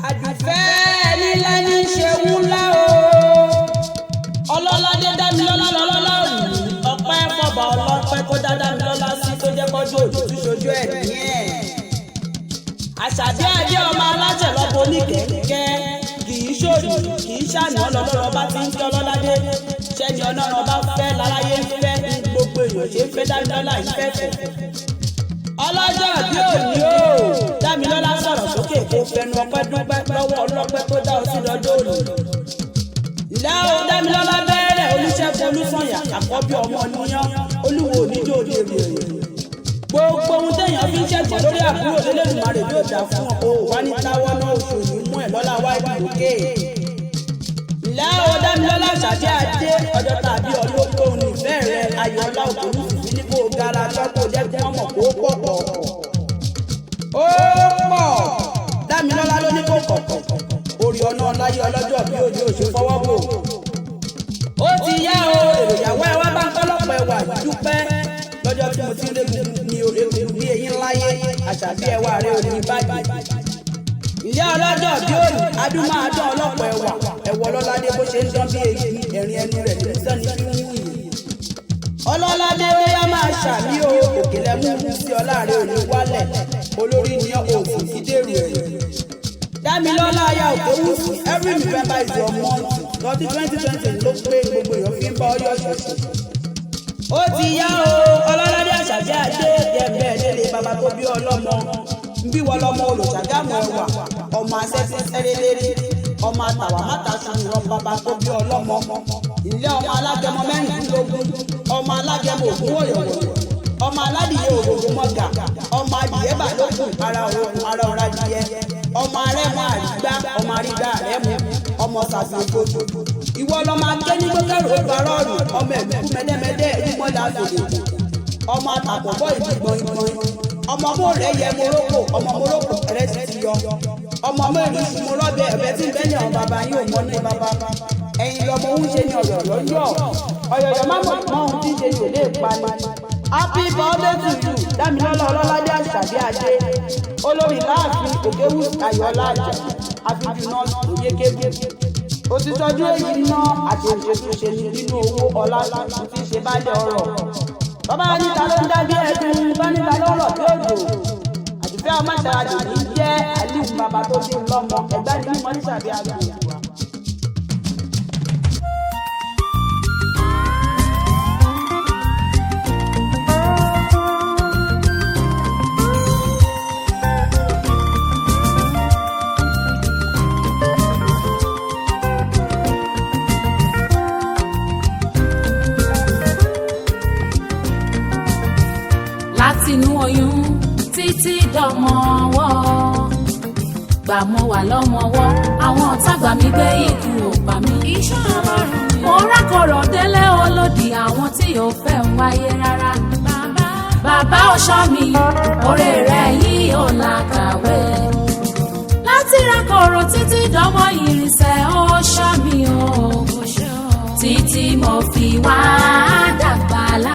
àdùfẹ́ nílẹ̀ ní ṣeun ńlá o ọlọ́ládé dámilọ́lá lọ́lọ́lá òní ọpẹ́ fọba ọlọ́pẹ́ kó dá dámilọ́lá sí tó jẹ́ kọ́jú òtútù ṣojú ẹ̀ nìyẹn. àṣàbí adé ọmọ alájẹ lọ́pọ̀ oníkẹ́kẹ́ kì í ṣòdì kì í ṣàná lọ́lọ́rọ̀ bá ti ń kí ọlọ́ládé ṣẹ́ni ọlọ́run bá fẹ́ láráyé ń fẹ́ ní gbogbo èèyàn ṣe ń fẹ́ dámilọ́lá ìfẹ́fẹ́. ọlọ́jọ́ bí òní o dámilọ́lá sọ̀rọ̀ sókè kó fẹnu ọpẹ́ dúpẹ́ lọ́wọ́ ọlọ́pẹ́ tó dá ọ sí lọ́jọ́ òní. ìlà o dámilọ́lá bẹ̀rẹ̀ olùṣègùn olùsànyà àkọ́bí ọmọ níyàn olúwo oníjó òde rèé gbogbo ohun téèyàn fi ń ṣẹ̀gbọ́n lórí àbúrò lélẹ́dùnmarè yóò dà fún ọ wá ní táwọn náà oṣù yìí mú ẹ lọ́la wá ìdókè. ìlà o dámilọ́lá ṣàdé àdé ọjọ́ tàbí ọlọ́gbọ́n nífẹ̀ẹ́ rẹ ayọ̀lá òkòlù fìfì ní kó gara tọ́kọ̀ jẹ́gbọ́n ọmọ kó pọ̀ pọ̀ ó pọ̀ dámilọ́lá ló ní kó kọ̀kọ̀ orí ọ̀nà láyé ọlọ́jọ́ bí òde òṣè fọwọ́ bò. ó ti yá o èrò ìyàwó ẹ wá bá ń kọ́lọ́pọ̀ ẹwà dúpẹ́ lọ́jọ́ tí mo ti ń lébi ní orí bí eyín láyé àṣàbí ẹwà rẹ ò ní báyìí. ìyá ọlọ́jọ́ bí òní adúmọ̀ adán ọlọ́pọ̀ ẹwà ẹ̀wọ̀ ọlọ́ládé bó ṣe ń dán bí èyí ẹ̀rín ẹnu rẹ̀ ní sẹ́ni fi ń wù yìí. ọlọ́ládé bóyá máa ṣàmì o òkèlè mú sí ọlá rẹ ò ní wálẹ̀ olórí ní òfin ìdèrò ẹ̀yìn. dámilọ́lá ayá òkòwùsì every November is your month lọ́dún 2020 ló pé gbogbo èèyàn fi ń bá ọyọ́ ṣọ̀ṣọ̀. ó ti yá o ọlọ́ládé àṣàjẹ́ àdé yẹ̀bẹ̀ lélẹ̀ bàbá tó bí ọlọ́mọ ń bí wọ́n lọ́mọ olùṣàgámù ẹwà ọmọ asẹ́sẹ́ sẹ́rẹ́lẹ́rẹ́ ọmọ àtàwà mátàṣù ìran bàbá tó bí ọlọ́mọ ilé ọmọ alágẹmọ mẹ́rìndínlógún ọmọ alágẹmọ ògún òyòwò ọmọ aládìyẹ ògògó mọ́gà ọmọ adìyẹ bàlókù ara ọ̀rá adìyẹ ọmọ arẹ́mọ àrígbá ọmọ àrígbá àrẹ́mọ ọmọ sàṣàgbòjò ìwọ lọmọ akẹ́ ní gbọ́kẹ́rò ìparọ́ọ̀rù ọmọ ẹ̀kú mẹ́dẹ́mẹ́dẹ́ ìmọ̀lá àgbègbè ọmọ àtàkùnbọ̀ ìdìgbọ̀n ìgbọ̀n ọmọ mọ́ rẹ̀ yẹ morókò ọmọ morókò rẹ̀ sì ti yọ ọmọ mẹ́rin ìṣúmọ́ lọ́bẹ̀ ẹ̀bẹ̀ tí ń bẹ́ẹ̀ ní àwọn bàbá yín ò mọ́ ní bàbá ẹ̀yin lọmọ ń ṣe ní ọ̀yọ̀yọ̀ ọ̀yọ̀yọ̀ má mọ̀ mọ́ ohun tí ń ṣe yóò lè pa ni. happy birthday to you dámilọ́lá ọlọ́ládé àṣàbí adé olórí láàfin òkèwù ayọ̀lá àjà àfihàn náà òyekébé òtítọ́jú èyí ná àti òṣèṣe nínú owó ọlá tí ń ṣe bájẹ́ ọ̀rọ̀ bàbá níta ló ń dábí ẹ̀dùn bá níta ló rọ̀ bí òjò àdùfẹ́ ọmọ ìṣàlàyé ní jẹ́ àlíù bàbá tó bí lọ́mọ ẹ̀gbá ní mímọ́ ní sàbí àgbà. látinú oyún títí dọmọwọ́ gbà mọ́ wà lọ́mọwọ́ àwọn ọ̀tá gbà mí gbé ikú ò pa mí. iṣẹ́ ọlọ́run mo rákọ̀rọ̀ délé olódì àwọn tí ò fẹ́ ń wáyé rárá. bàbá ọ̀ṣọ́ mi oore rẹ̀ yìí ò làkàwé. láti rákọ̀rọ̀ títí dọmọ ìrìnsẹ̀ ọ̀ṣọ́ mi ò títí mo fi wá.